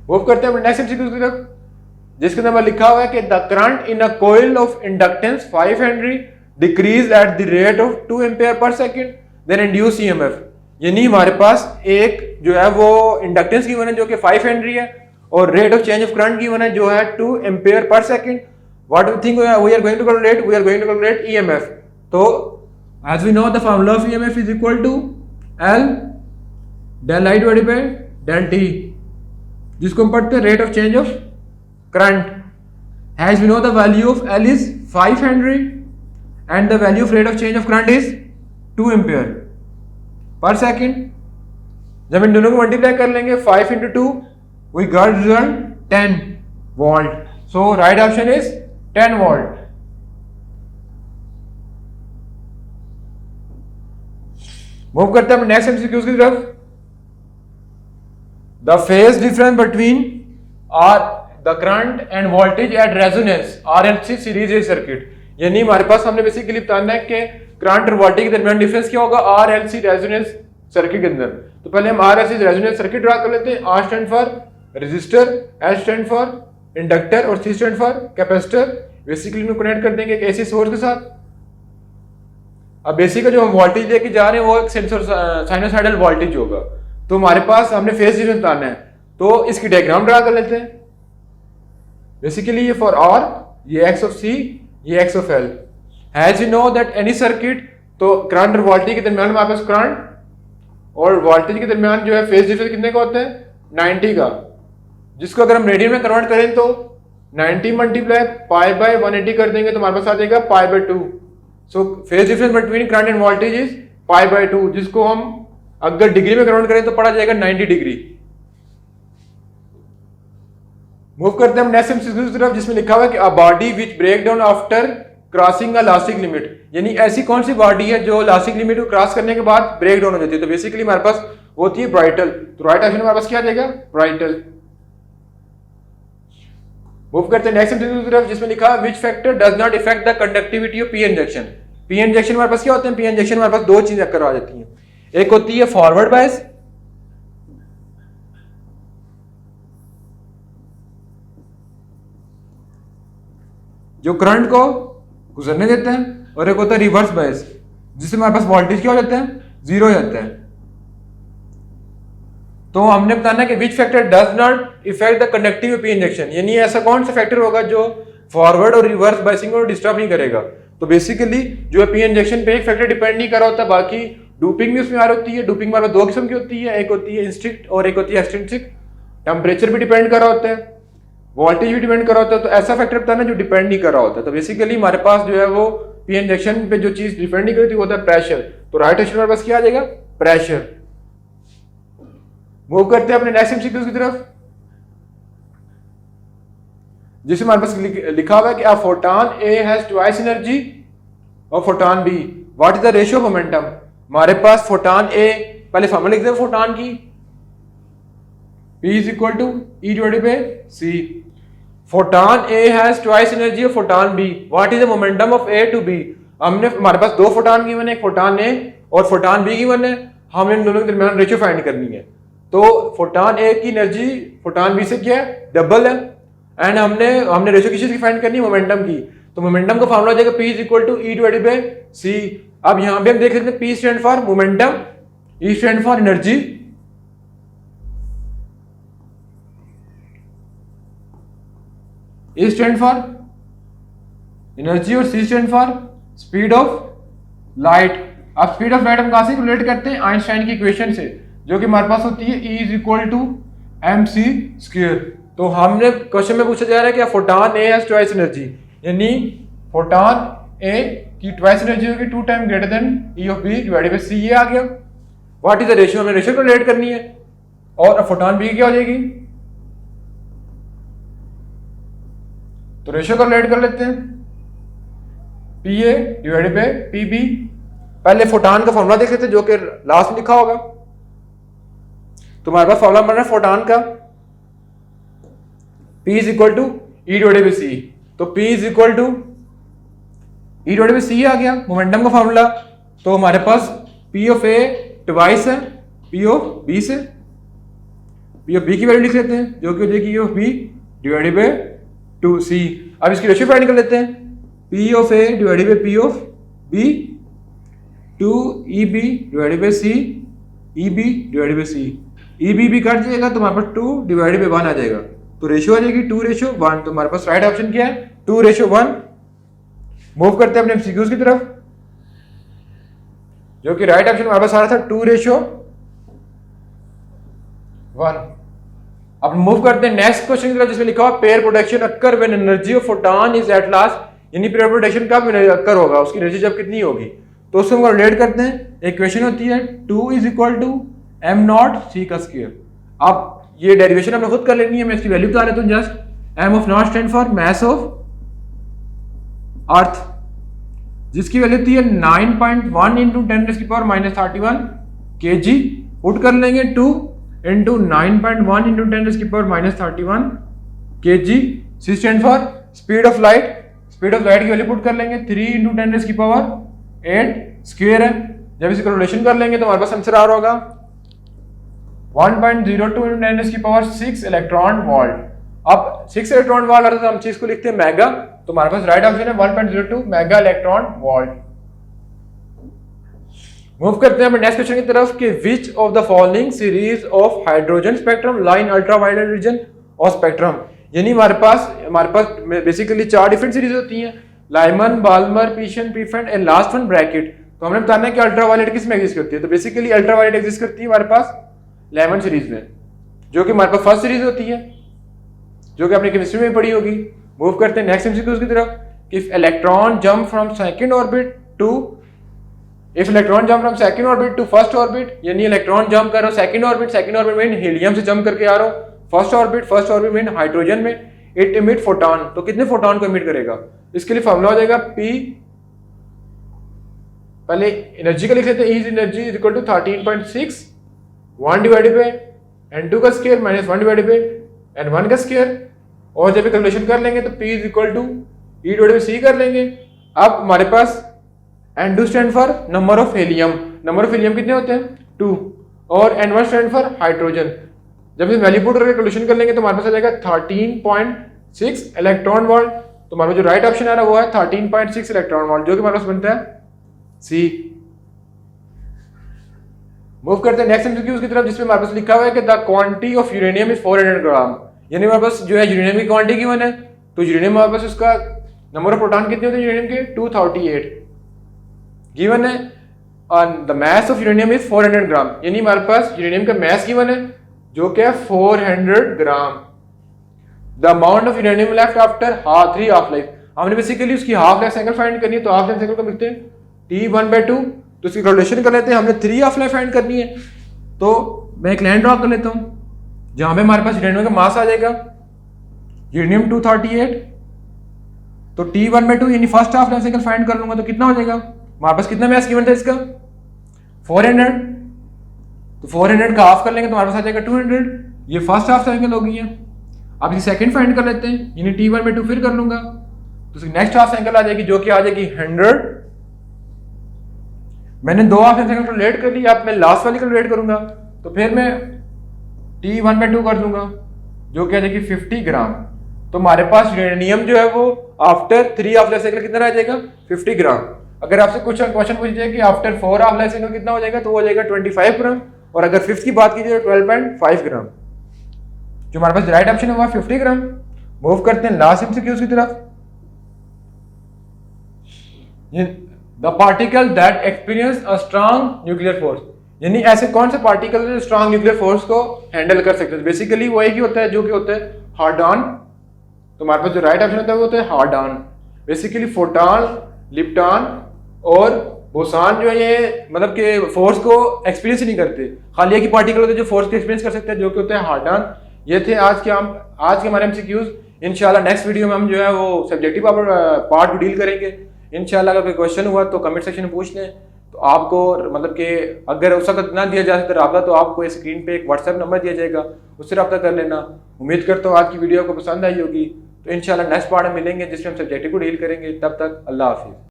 Move करते हैं next MCQ की तरफ, जिसके अंदर लिखा हुआ है कि the current in a coil of inductance 5 henry decrease at the rate of 2 ampere per second then induce EMF. यानी हमारे पास एक जो है वो इंडक्टेंस गिवन है जो कि 5 हेनरी है और rate of change of current given है जो है 2 ampere per second. What we think we are going to calculate EMF. तो as we know the formula of EMF is equal to L del I divided by del T, जिसको हम पढ़ते हैं rate of change of current. As we know the value of L is 5 Henry and the value of rate of change of current is 2 ampere per second। जब इन दोनों को multiply कर लेंगे 5 into 2 we got result 10 volt। So right option is 10 volt। Move करते हैं next MCQs की तरफ। The phase difference between are the current and voltage at resonance RLC series circuit. यानी हमारे पास हमने बेसिकली बताना है कि करंट और वोल्टेज के दरमियान डिफरेंस क्या होगा आरएलसी रेजोनेंस सर्किट के अंदर। तो पहले हम आरएलसी रेजोनेंस सर्किट ड्रा कर लेते हैं। R stand for resistor, H stand for inductor और C stand for capacitor. Basically इनको कनेक्ट कर देंगे एक एसी सोर्स के साथ। अब बेसिकली जो हम वोल्टेज लेके जा रहे हैं वो एक साइनोसाइडल वोल्टेज होगा। तो हमारे पास हमने फेज डिफरेंस बताना है, तो इसकी डायग्राम ड्रा कर लेते हैं। बेसिकली ये फॉर आर, ये एक्स ऑफ सी, ये x of L. Has you know that any circuit, तो करंट और वोल्टेज के दरमियान हमारे पास करंट और वोल्टेज के दरमियान जो है फेज डिफरेंस कितने का होता है 90 का, जिसको अगर हम रेडियन में कन्वर्ट करें तो 90 मल्टीप्लाई पाई बाय 180 कर देंगे तो हमारे पास आ जाएगा pi by 2। So phase difference between current and voltage is pi by 2, जिसको हम अगर डिग्री में कन्वर्ट करें तो पड़ा जाएगा 90 डिग्री। मूव करते हैं हम नेक्स्ट एमसीक्यू की तरफ, जिसमें लिखा हुआ है कि a body which break down after crossing a elastic limit. यानी ऐसी कौन सी बॉडी है जो इलास्टिक लिमिट को क्रॉस करने के बाद ब्रेक डाउन हो जाती है। तो बेसिकली हमारे पास होती है ब्राइटल। तो राइट ऑप्शन हमारे पास क्या आ जाएगा ब्राइटल। मूव करते हैं नेक्स्ट एमसीक्यू की तरफ, जिसमें लिखा है which factor does not effect the conductivity of P injection. P injection हमारे पास क्या होते हैं, पी इंजेक्शन हमारे पास दो चीजें करवा जाती हैं। एक होती है फॉरवर्ड बायस, जो करंट को गुजरने देते हैं, और एक होता है रिवर्स बायस, जिससे हमारे पास वोल्टेज क्या हो जाता है जीरो हो जाता है। तो हमने बताना है कि which factor does not effect the conductive P injection. यानी ऐसा कौन सा फैक्टर होगा जो फॉरवर्ड और रिवर्स बायसिंग को डिस्टर्ब नहीं करेगा। तो बेसिकली जो है पी इंजेक्शन पे एक फैक्टर डिपेंड नहीं कर रहा होता, बाकी डूपिंग भी उसमें आ रही होती है। डूपिंग हमारे दो किस्म की होती है, एक होती है इंस्ट्रिक्ट और एक होती है एक्सट्रिंसिक। टेम्परेचर भी डिपेंड कर रहा होता है, वोल्टेज भी डिपेंड कर रहा होता है। तो ऐसा फैक्टर बताना जो डिपेंड नहीं कर रहा होता। तो बेसिकली हमारे पास जो है वो पी इंजेक्शन पे जो चीज डिपेंड नहीं करती वो होता है प्रेशर। तो राइट आंसर हमारे पास क्या आ जाएगा प्रेशर। मूव करते हैं अपने नेक्स्ट एमसीक्यू की तरफ, जिसमें हमारे पास लिखा हुआ है कि a photon A has twice energy और photon B, what is the ratio of momentum. हमारे पास फोटॉन ए, पहले फॉर्मूला लिखते हैं फोटॉन की, P is equal to E divided by C। Photon A has twice energy of photon B, what is the momentum of A to B। हमने हमारे पास दो photon given है, एक फोटॉन A और फोटॉन B गिवन है, हमें इन दोनों के दरमियान रेशियो फाइंड करनी है। तो फोटॉन A की एनर्जी फोटॉन B से क्या है डबल है, एंड हमने रेशियो किस चीज की फाइंड करनी है मोमेंटम की। तो मोमेंटम का फॉर्मूला हो जाएगा P is equal to E divided by C। अब यहाँ पे हम देख सकते हैं P stand for momentum, E stand for energy, E stand for energy और C stand for speed of light. अब स्पीड ऑफ लाइट हम कहां से रिलेट करते हैं आइंस्टाइन की इक्वेशन से, जो कि हमारे पास होती है E is equal to mc square. तो हमने क्वेश्चन में पूछा जा रहा है कि photon A has twice energy, यानी फोटॉन A की ट्वाइस एनर्जी होगी 2 time greater than E of B divided by C। ये आ गया। व्हाट इज द रेशियो, हमें रेशियो को रिलेट करनी है। और फोटॉन B क्या हो जाएगी, तो रेशियो को रिलेट कर लेते हैं PA डिवाइडेड बाय PB। पहले फोटॉन का फॉर्मूला देख लेते हैं जो कि लास्ट में लिखा होगा। तो हमारे पास फॉर्मूला बन रहा है फोटॉन का P is equal to E divided by C। तो P is equal to E divided by C आ गया मोमेंटम का फॉर्मूला। तो हमारे पास P ऑफ A ट्वाइस है P ऑफ B से, पी ऑफ बी की वैल्यू लिख लेते हैं जो कि हो जाएगी E of B divided by 2c। अब इसकी रेशियो फाइंड कर लेते हैं, P of A divided by P of B 2 E B divided by C E B divided by C. E B भी कट जाएगा तो हमारे पास 2 डिवाइडेड बाय 1 आ जाएगा, तो रेशियो आ जाएगी 2:1। तो हमारे पास राइट ऑप्शन क्या है 2:1। मूव करते हैं अपने एमसीक्यूज की तरफ, जो कि राइट ऑप्शन हमारे पास आ रहा था 2:1। अब मूव करते हैं नेक्स्ट क्वेश्चन की तरफ जिसमें लिखा हुआ pair production occur when energy of photon is at last, यानी पेयर प्रोडक्शन कब अक्कर होगा, उसकी एनर्जी जब कितनी होगी। तो उसको हम रिलेट करते हैं, इक्वेशन होती है 2 = m0 c का स्क्वायर। अब ये डेरिवेशन हमने खुद कर लेनी है, मैं इसकी वैल्यू बता देता हूं just. m of not stand for mass of earth, जिसकी वैल्यू होती है 9.1 × 10⁻³ kg। पुट कर लेंगे 2 × 9.1 × 10⁻³ kg। c stand for speed of light, speed of light की वैल्यू पुट कर लेंगे 3 × 10⁸ स्क्वायर है। जब इसे कैलकुलेशन कर लेंगे तो हमारे पास आंसर आ रहा होगा 1.02 × 10⁶ इलेक्ट्रॉन वोल्ट। अब 6 इलेक्ट्रॉन वोल्ट आता है तो हम चीज को लिखते हैं मेगा, तो हमारे पास राइट ऑप्शन है 1.02 मेगा इलेक्ट्रॉन वोल्ट। मूव करते हैं अपने नेक्स्ट क्वेश्चन की तरफ कि which of the following series of hydrogen spectrum line ultraviolet region और स्पेक्ट्रम, यानी हमारे पास बेसिकली 4 डिफरेंट सीरीज होती हैं, Lyman, Balmer, Paschen, Pfund and last one Brackett. तो हमने बताना है कि अल्ट्रावायलेट किस में एग्जिस्ट करती है, तो बेसिकली अल्ट्रावायलेट एग्जिस्ट करती है हमारे पास लेमन सीरीज में, जो कि हमारे पास फर्स्ट सीरीज होती है, जो कि आपने केमिस्ट्री में पढ़ी होगी। मूव करते हैं नेक्स्ट एमसीक्यूज की तरफ कि if electron jump from second orbit to first orbit, यानी इलेक्ट्रॉन जंप कर रहा हो सेकंड ऑर्बिट में हीलियम से जंप करके आ रहा हो फर्स्ट ऑर्बिट में हाइड्रोजन में, इट इमिट फोटॉन, तो कितने फोटॉन को इमिट करेगा। इसके लिए फॉर्मूला हो जाएगा P, पहले एनर्जी का लिख लेते हैं, energy is equal to 13.6 1 divided by n2 का square minus 1 divided bye n1 का स्क्वायर। और जब कैलकुलेशन कर लेंगे तो P is equal to E divided by C कर लेंगे। अब हमारे पास n2 stand for number of helium, number of helium कितने होते हैं 2, और n1 स्टैंड फॉर हाइड्रोजन। जब हम वैल्यू पुट करके कैलकुलेशन कर लेंगे तो हमारे पास आ जाएगा 13.6 इलेक्ट्रॉन वोल्ट। तो हमारा जो राइट ऑप्शन आ रहा है वो है 13.6 इलेक्ट्रॉन वोल्ट, जो कि हमारे पास बनता है C। मूव करते हैं नेक्स्ट एमसीक्यूज की तरफ जिसमें हमारे पास लिखा हुआ है कि the quantity of uranium is 400 ग्राम, यानी हमारे पास जो है यूरेनियम की क्वांटिटी गिवन है, तो यूरेनियम हमारे पास उसका नंबर ऑफ प्रोटॉन कितने होते हैं यूरेनियम के 238 गिवन है, और the mass of uranium is 400 ग्राम, यानी हमारे पास यूरेनियम का मास गिवन है जो कि है 400 gram. The amount of uranium left after 3 half life, हमने बेसिकली उसकी हाफ लाइफ साइकिल फाइंड करनी है, तो हाफ लाइफ साइकिल को लिखते हैं T1/2, तो इसकी कैलकुलेशन कर लेते हैं। हमने 3 हाफ लाइफ फाइंड करनी है, तो मैं एक लाइन ड्रॉ कर लेता हूं जहां पे हमारे पास यूरेनियम का मास आ जाएगा यूरेनियम 238, तो T1/2 यानी first half life cycle find कर लूंगा तो कितना हो जाएगा, हमारे पास कितना मास गिवन था इसका 400, तो 400 का हाफ कर लेंगे तो हमारे पास आ जाएगा 200, ये फर्स्ट हाफ साइकिल हो गई है। अब इसे सेकंड फाइंड कर लेते हैं, यानी T1/2 फिर कर लूंगा तो इसकी नेक्स्ट हाफ साइकिल आ जाएगी जो कि आ जाएगी 100। मैंने 2 हाफ साइकिल कैलकुलेट कर ली, अब मैं लास्ट वाली कैलकुलेट करूंगा तो फिर मैं T1/2 कर दूंगा जो कि आ जाएगी 50 ग्राम। तो हमारे पास यूरेनियम जो है वो आफ्टर 3 हाफ लाइफ साइकिल कितना रह जाएगा 50 ग्राम। अगर आपसे कुछ क्वेश्चन पूछ जाए कि आफ्टर 4 हाफ लाइफ साइकिल कितना हो जाएगा तो वो हो जाएगा 25 ग्राम, और अगर फिफ्थ की बात कीजिए तो 12.5 ग्राम। जो हमारे पास राइट ऑप्शन है वो 50 ग्राम। मूव करते हैं लास्ट एमसीक्यूज की तरफ। The particle that experience a strong nuclear force, यानी ऐसे कौन से पार्टिकल जो स्ट्रांग न्यूक्लियर फोर्स को हैंडल कर सकते हैं। बेसिकली वो एक ही होता है जो कि होता है हार्डॉन, तो हमारे पास जो राइट ऑप्शन होता है वो होता है हार्डॉन। बेसिकली फोटॉन, लिप्टॉन और बोसान जो है ये मतलब कि फोर्स को एक्सपीरियंस ही नहीं करते, खाली एक ही पार्टिकल होते हैं जो फोर्स को एक्सपीरियंस कर सकते हैं जो कि होता है हार्डॉन। ये थे आज के हमारे एमसीक्यूज। इंशाल्लाह नेक्स्ट वीडियो में हम जो है वो सब्जेक्टिव पार्ट को डील करेंगे। इंशाल्लाह अगर कोई क्वेश्चन हुआ तो कमेंट सेक्शन में पूछ लें, तो आपको मतलब कि अगर उस वक्त ना दिया जा सकता रब्ता तो आपको स्क्रीन पे एक व्हाट्सएप नंबर दिया जाएगा, उससे रब्ता कर लेना। उम्मीद करता हूँ आज की वीडियो आपको पसंद आई होगी, तो इंशाल्लाह नेक्स्ट पार्ट में मिलेंगे जिसमें हम सब्जेक्टिव को डील करेंगे। तब तक अल्लाह हाफिज़।